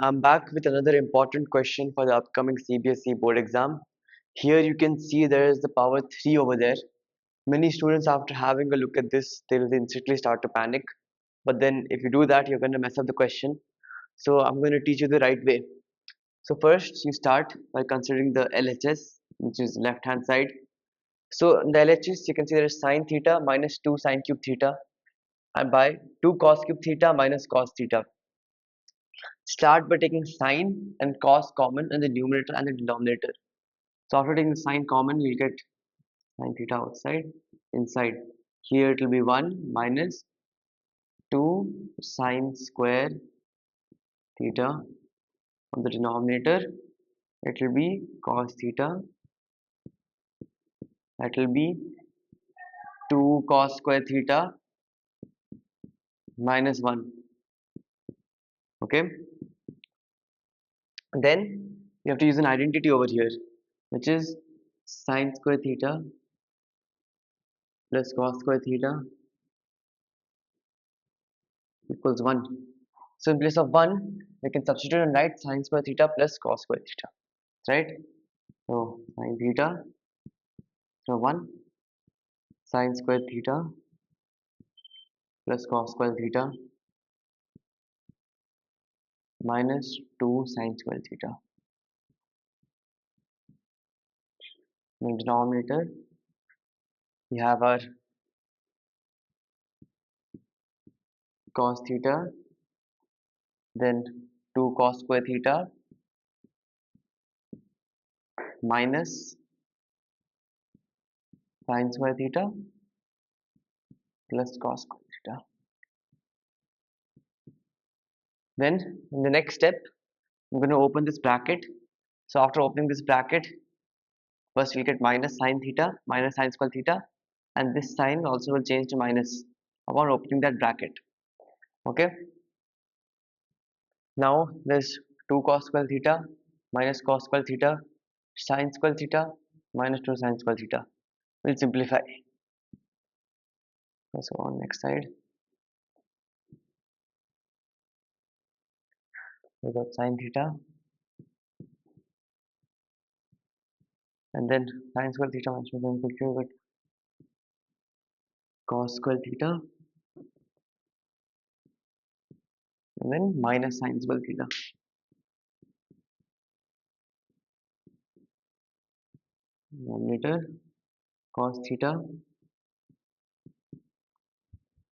I'm back with another important question for the upcoming CBSE board exam. Here you can see there is the power 3 over there. Many students, after having a look at this, they will instantly start to panic. But then if you do that, you're going to mess up the question. So I'm going to teach you the right way. So first you start by considering the LHS, which is left hand side. So in the LHS, you can see there is sine theta minus 2 sine cube theta, and by 2 cos cube theta minus cos theta. Start by taking sine and cos common in the numerator and the denominator. So after taking sine common, you'll get sine theta outside, inside. Here it will be 1 minus 2 sine square theta. On the denominator, it will be cos theta. That will be 2 cos square theta minus 1. Okay. Then you have to use an identity over here, which is sine square theta plus cos square theta equals 1. So in place of 1, we can substitute and write sine square theta plus cos square theta. Right? So sine theta, so 1 sine square theta plus cos square theta minus 2 sine square theta. In the denominator, we have our cos theta, then 2 cos square theta minus sine square theta plus cos square theta. Then in the next step, I'm going to open this bracket. So after opening this bracket, first we'll get minus sine theta minus sine square theta, and this sign also will change to minus upon opening that bracket. Okay. Now there's 2 cos square theta minus cos square theta, sine square theta minus 2 sine square theta. We'll simplify. So on next side, we got sine theta, and then sine square theta minus 2 sine square theta, we got cos square theta, and then minus sine square theta. Denominator cos theta,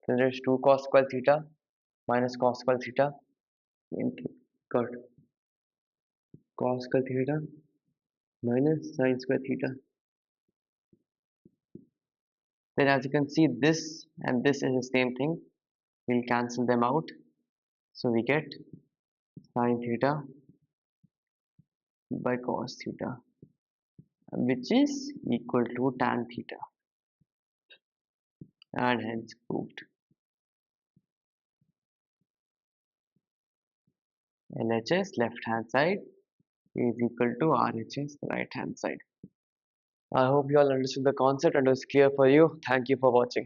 then there's 2 cos square theta minus cos square theta, got cos square theta minus sine square theta. Then as you can see, this and this is the same thing. We'll cancel them out. So we get sine theta by cos theta, which is equal to tan theta, and hence proved. LHS left hand side is equal to RHS right hand side. I hope you all understood the concept and it was clear for you. Thank you for watching.